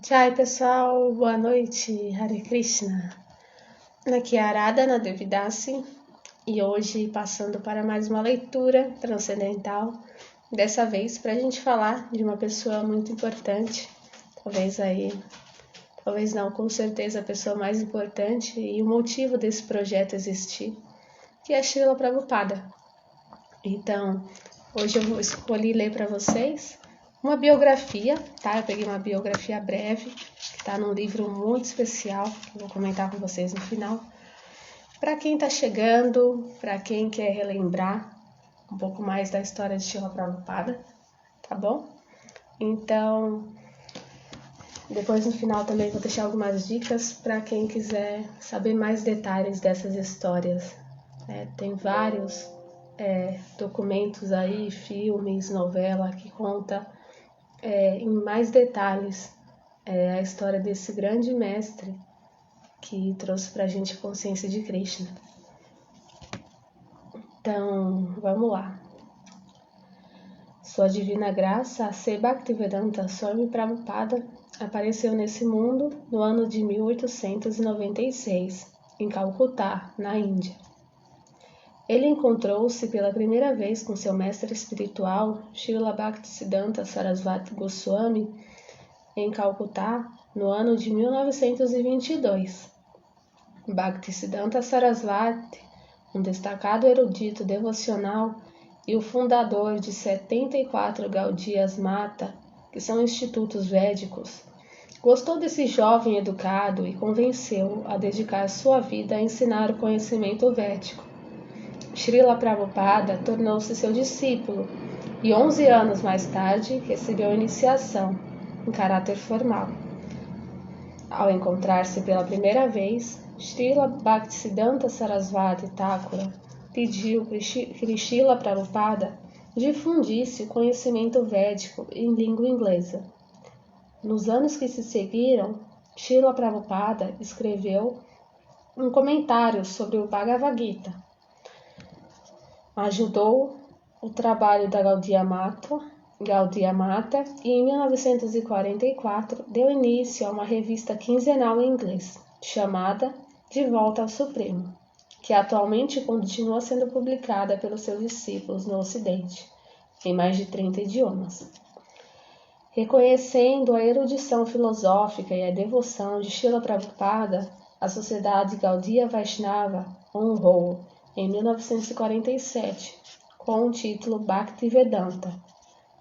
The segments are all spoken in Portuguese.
Tchau, pessoal. Boa noite. Hare Krishna. Aqui é a Aradhana Devidasi e hoje passando para mais uma leitura transcendental. Dessa vez para a gente falar de uma pessoa muito importante, talvez não, com certeza a pessoa mais importante e o motivo desse projeto existir, que é Srila Prabhupada. Então, hoje eu escolhi ler para vocês uma biografia, tá? Eu peguei uma biografia breve, que está num livro muito especial, que eu vou comentar com vocês no final. Para quem está chegando, para quem quer relembrar um pouco mais da história de Srila Prabhupada, tá bom? Então, depois no final também vou deixar algumas dicas para quem quiser saber mais detalhes dessas histórias. Tem vários documentos aí, filmes, novela que conta em mais detalhes a história desse grande mestre que trouxe para a gente a consciência de Krishna. Então, vamos lá. Sua Divina Graça, A.C. Bhaktivedanta Swami Prabhupada, apareceu nesse mundo no ano de 1896, em Calcutá, na Índia. Ele encontrou-se pela primeira vez com seu mestre espiritual, Srila Bhaktisiddhanta Sarasvati Goswami, em Calcutá, no ano de 1922. Bhaktisiddhanta Sarasvati, um destacado erudito devocional e o fundador de 74 Gaudiyas Mata, que são institutos védicos, gostou desse jovem educado e convenceu-o a dedicar sua vida a ensinar o conhecimento védico. Srila Prabhupada tornou-se seu discípulo e 11 anos mais tarde recebeu a iniciação em caráter formal. Ao encontrar-se pela primeira vez, Srila Bhaktisiddhanta Sarasvati Thakura pediu que Srila Prabhupada difundisse o conhecimento védico em língua inglesa. Nos anos que se seguiram, Srila Prabhupada escreveu um comentário sobre o Bhagavad Gita. Ajudou o trabalho da Gaudiya Mata e em 1944 deu início a uma revista quinzenal em inglês, chamada De Volta ao Supremo, que atualmente continua sendo publicada pelos seus discípulos no Ocidente, em mais de 30 idiomas. Reconhecendo a erudição filosófica e a devoção de Srila Prabhupada, a Sociedade Gaudiya Vaishnava honrou em 1947, com o título Bhaktivedanta.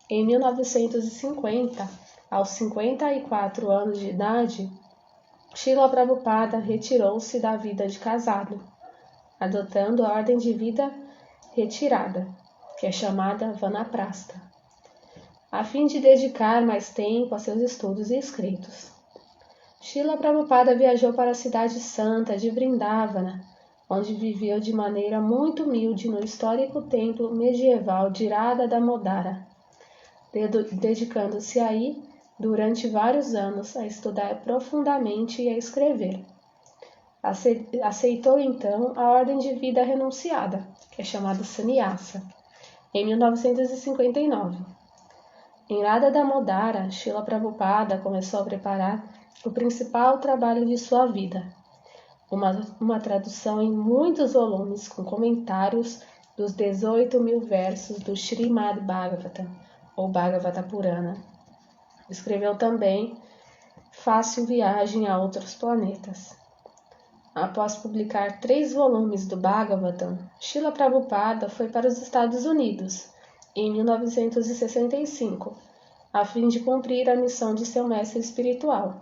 Em 1950, aos 54 anos de idade, Srila Prabhupada retirou-se da vida de casado, adotando a ordem de vida retirada, que é chamada Vanaprastha, a fim de dedicar mais tempo a seus estudos e escritos. Srila Prabhupada viajou para a cidade santa de Vrindavana, onde viveu de maneira muito humilde no histórico templo medieval de Radha Damodara, dedicando-se aí, durante vários anos, a estudar profundamente e a escrever. Aceitou então a ordem de vida renunciada, que é chamada Sannyasa, em 1959. Em Radha Damodara, Srila Prabhupada começou a preparar o principal trabalho de sua vida, uma tradução em muitos volumes com comentários dos 18.000 versos do Srimad Bhagavatam, ou Bhagavata Purana. Escreveu também Fácil Viagem a Outros Planetas. Após publicar 3 volumes do Bhagavatam, Srila Prabhupada foi para os Estados Unidos, em 1965, a fim de cumprir a missão de seu mestre espiritual.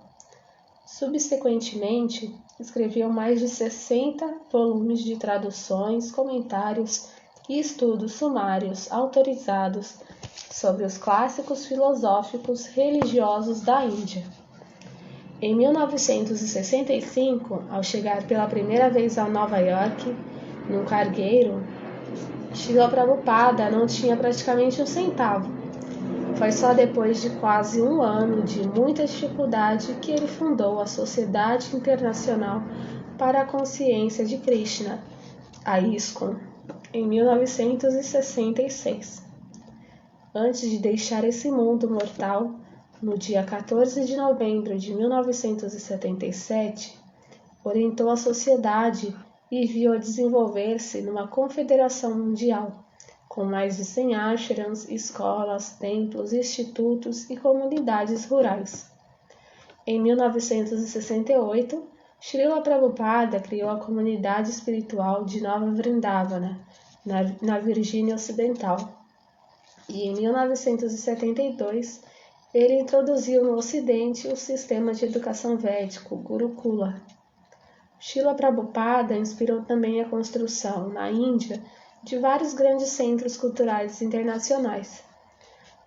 Subsequentemente, escreveu mais de 60 volumes de traduções, comentários e estudos sumários autorizados sobre os clássicos filosóficos religiosos da Índia. Em 1965, ao chegar pela primeira vez a Nova York, num cargueiro, Srila Prabhupada não tinha praticamente um centavo. Foi só depois de quase um ano de muita dificuldade que ele fundou a Sociedade Internacional para a Consciência de Krishna, a ISKCON, em 1966. Antes de deixar esse mundo mortal, no dia 14 de novembro de 1977, orientou a sociedade e viu-a desenvolver-se numa confederação mundial, com mais de 100 ashrams, escolas, templos, institutos e comunidades rurais. Em 1968, Srila Prabhupada criou a comunidade espiritual de Nova Vrindavana, na Virgínia Ocidental. E em 1972, ele introduziu no Ocidente o sistema de educação védico, Gurukula. Srila Prabhupada inspirou também a construção, na Índia, de vários grandes centros culturais internacionais.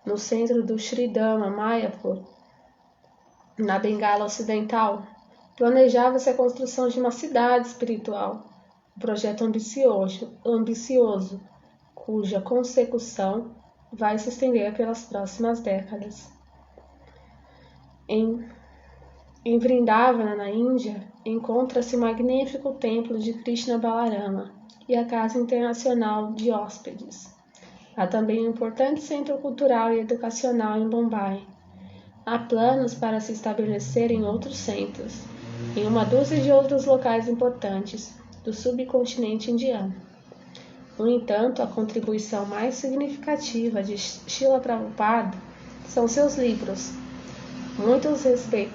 No centro do Sri Dhamma, Mayapur, na Bengala Ocidental, planejava-se a construção de uma cidade espiritual, um projeto ambicioso, cuja consecução vai se estender pelas próximas décadas. Em Vrindavana, na Índia, encontra-se o magnífico templo de Krishna Balarama e a Casa Internacional de Hóspedes. Há também um importante centro cultural e educacional em Bombay. Há planos para se estabelecer em outros centros, em uma dúzia de outros locais importantes do subcontinente indiano. No entanto, a contribuição mais significativa de Srila Prabhupada são seus livros,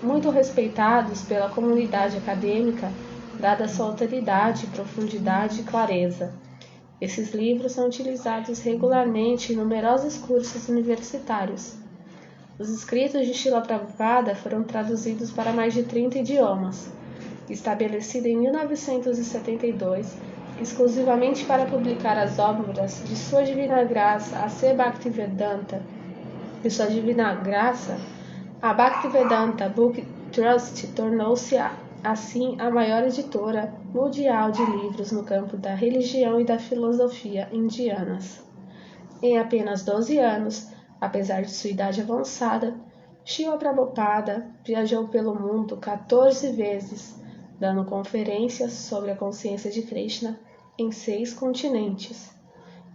muito respeitados pela comunidade acadêmica, dada sua autoridade, profundidade e clareza. Esses livros são utilizados regularmente em numerosos cursos universitários. Os escritos de Srila Prabhupada foram traduzidos para mais de 30 idiomas. Estabelecido em 1972, exclusivamente para publicar as obras de Sua Divina Graça, A.C. Bhaktivedanta, e Sua Divina Graça, a Bhaktivedanta Book Trust tornou-se assim a maior editora mundial de livros no campo da religião e da filosofia indianas. Em apenas 12 anos, apesar de sua idade avançada, Srila Prabhupada viajou pelo mundo 14 vezes, dando conferências sobre a consciência de Krishna em 6 continentes.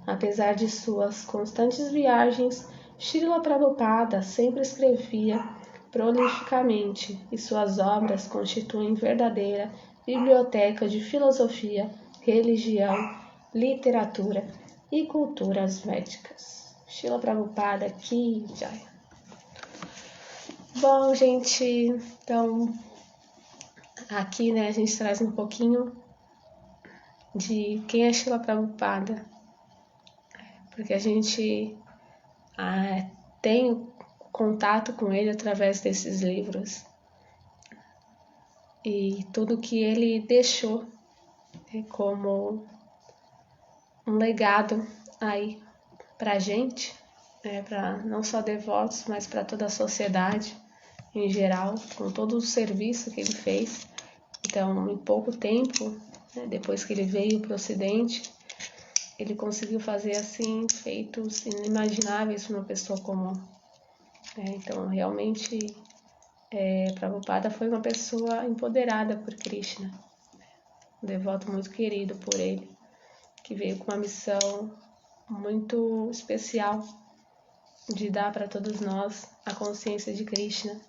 Apesar de suas constantes viagens, Srila Prabhupada sempre escrevia prolificamente e suas obras constituem verdadeira biblioteca de filosofia, religião, literatura e culturas védicas. Srila Prabhupada Ki Jai. Bom, gente, então aqui, a gente traz um pouquinho de quem é Srila Prabhupada, porque a gente tem contato com ele através desses livros e tudo que ele deixou como um legado aí pra gente, para não só devotos, mas para toda a sociedade em geral, com todo o serviço que ele fez. Então, em pouco tempo, depois que ele veio para o Ocidente, ele conseguiu fazer assim feitos inimagináveis para uma pessoa comum. Então, realmente, Prabhupada foi uma pessoa empoderada por Krishna, um devoto muito querido por ele, que veio com uma missão muito especial de dar para todos nós a consciência de Krishna,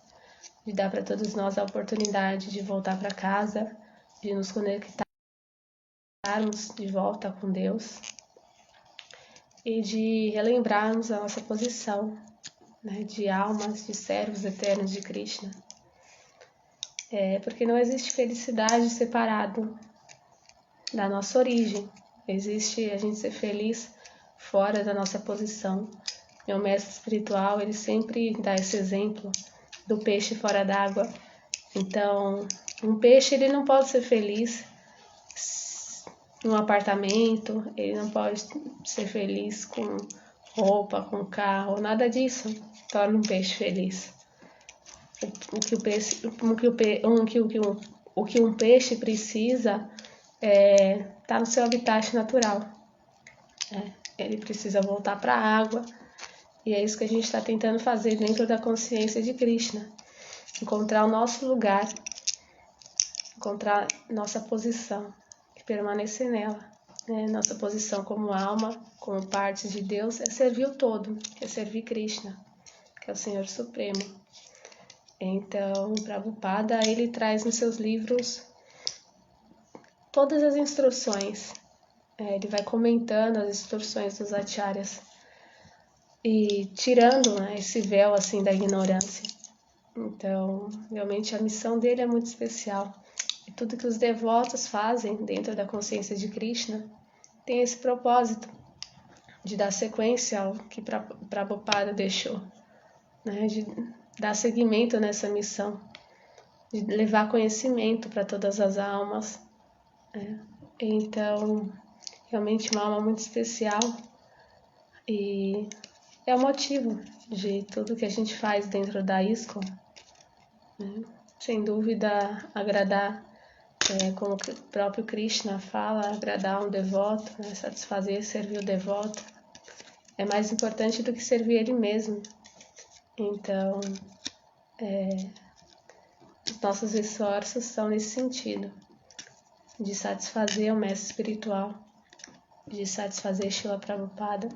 de dar para todos nós a oportunidade de voltar para casa, de nos conectarmos de volta com Deus e de relembrarmos a nossa posição, de almas, de servos eternos de Krishna. Porque não existe felicidade separado da nossa origem. Existe a gente ser feliz fora da nossa posição. Meu mestre espiritual, ele sempre dá esse exemplo do peixe fora d'água. Então, um peixe ele não pode ser feliz num apartamento, ele não pode ser feliz com roupa, com carro, nada disso torna um peixe feliz. O que um peixe precisa está no seu habitat natural. Ele precisa voltar para a água, e é isso que a gente está tentando fazer dentro da consciência de Krishna. Encontrar o nosso lugar, encontrar nossa posição e permanecer nela. Nossa posição como alma, como parte de Deus, é servir o todo, é servir Krishna. que é o Senhor Supremo. Então, o Prabhupada, ele traz nos seus livros todas as instruções. Ele vai comentando as instruções dos acharyas e tirando, né, esse véu assim da ignorância. Então, realmente a missão dele é muito especial. E tudo que os devotos fazem dentro da consciência de Krishna tem esse propósito de dar sequência ao que Prabhupada deixou, né, de dar seguimento nessa missão, de levar conhecimento para todas as almas. Então, realmente uma alma muito especial e é o motivo de tudo que a gente faz dentro da ISKCON, né? Sem dúvida, agradar, como o próprio Krishna fala, agradar um devoto, né? Satisfazer, servir o devoto, é mais importante do que servir ele mesmo. Então, os nossos esforços são nesse sentido, de satisfazer o mestre espiritual, de satisfazer Srila Prabhupada.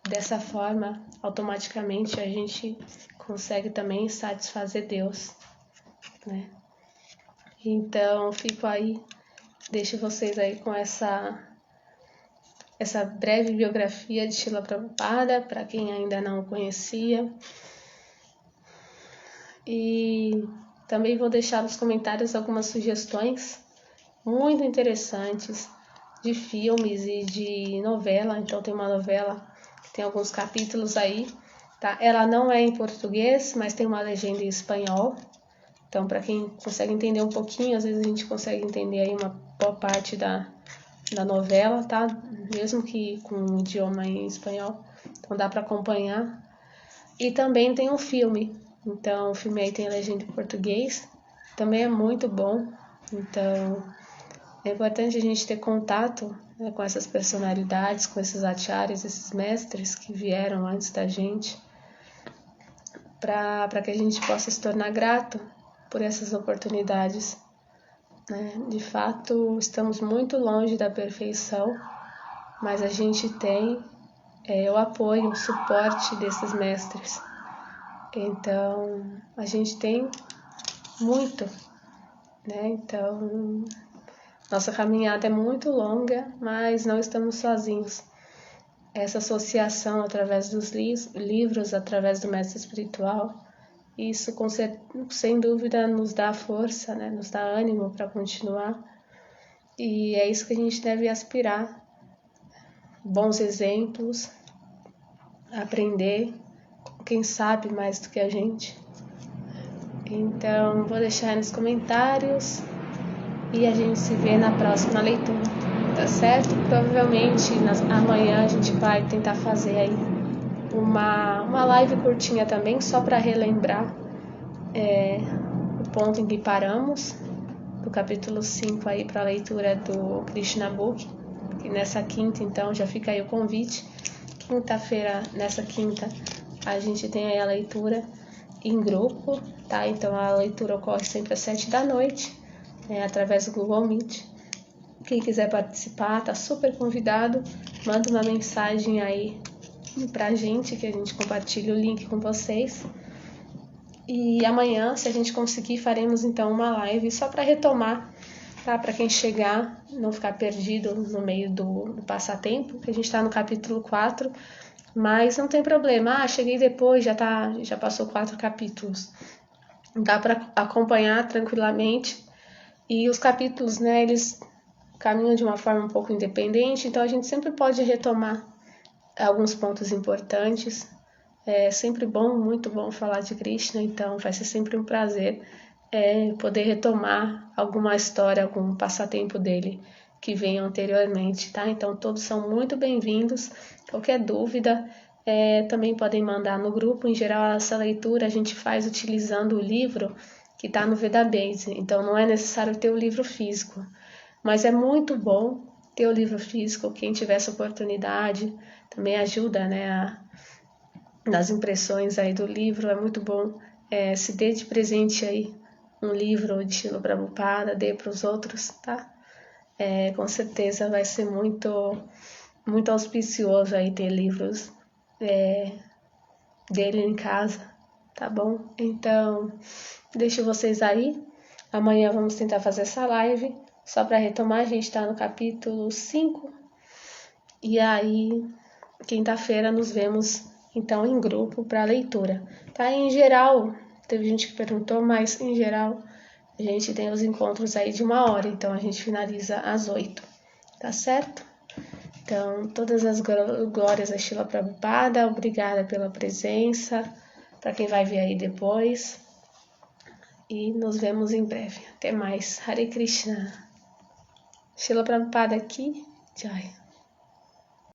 Dessa forma, automaticamente a gente consegue também satisfazer Deus, né? Então, fico aí, deixo vocês aí com essa breve biografia de Srila Prabhupada, para quem ainda não o conhecia. E também vou deixar nos comentários algumas sugestões muito interessantes de filmes e de novela. Então, tem uma novela que tem alguns capítulos aí, tá? Ela não é em português, mas tem uma legenda em espanhol. Então, para quem consegue entender um pouquinho, às vezes a gente consegue entender aí uma boa parte da novela, tá? Mesmo que com o idioma em espanhol. Então, dá para acompanhar. E também tem um filme. Então, o filme aí tem a legenda em português. Também é muito bom. Então, é importante a gente ter contato, né, com essas personalidades, com esses acharyas, esses mestres que vieram antes da gente, para que a gente possa se tornar grato por essas oportunidades, né? De fato, estamos muito longe da perfeição, mas a gente tem o apoio, o suporte desses mestres. Então, a gente tem muito, né? Então, nossa caminhada é muito longa, mas não estamos sozinhos. Essa associação através dos livros, através do mestre espiritual, isso sem dúvida nos dá força, né? Nos dá ânimo para continuar. E é isso que a gente deve aspirar. Bons exemplos, aprender com quem sabe mais do que a gente. Então, vou deixar aí nos comentários e a gente se vê na próxima leitura, tá certo? Provavelmente amanhã a gente vai tentar fazer aí uma live curtinha também, só para relembrar o ponto em que paramos, do capítulo 5 aí para a leitura do Krishna Book, que nessa quinta, então, já fica aí o convite. Quinta-feira, nessa quinta, a gente tem aí a leitura em grupo, tá? Então, a leitura ocorre sempre às 7 da noite, através do Google Meet. Quem quiser participar, tá super convidado. Manda uma mensagem aí pra gente, que a gente compartilha o link com vocês. E amanhã, se a gente conseguir, faremos então uma live só para retomar, tá? Para quem chegar, não ficar perdido no meio do passatempo, que a gente está no capítulo 4, mas não tem problema. Cheguei depois, já passou 4 capítulos. Dá para acompanhar tranquilamente. E os capítulos, né, eles caminham de uma forma um pouco independente, então a gente sempre pode retomar alguns pontos importantes. É sempre bom, muito bom falar de Krishna, então vai ser sempre um prazer poder retomar alguma história, algum passatempo dele que veio anteriormente, tá? Então todos são muito bem-vindos. Qualquer dúvida, também podem mandar no grupo. Em geral, essa leitura a gente faz utilizando o livro que está no Vedabase, então não é necessário ter o livro físico, mas é muito bom ter o livro físico. Quem tiver essa oportunidade também ajuda, né, nas impressões aí do livro, é muito bom. Se dê de presente aí um livro de Srila Prabhupada, dê para os outros, tá? Com certeza vai ser muito, muito auspicioso aí ter livros dele em casa. tá bom? Então, deixo vocês aí. Amanhã vamos tentar fazer essa live. Só para retomar, a gente está no capítulo 5. E aí, quinta-feira, nos vemos, então, em grupo para leitura. Tá? Em geral, teve gente que perguntou, mas em geral, a gente tem os encontros aí de 1 hora. Então, a gente finaliza às 8. Tá certo? Então, todas as glórias a Srila Prabhupada. Obrigada pela presença. Para quem vai ver aí depois. E nos vemos em breve. Até mais. Hare Krishna. Srila Prabhupada aqui. Jai.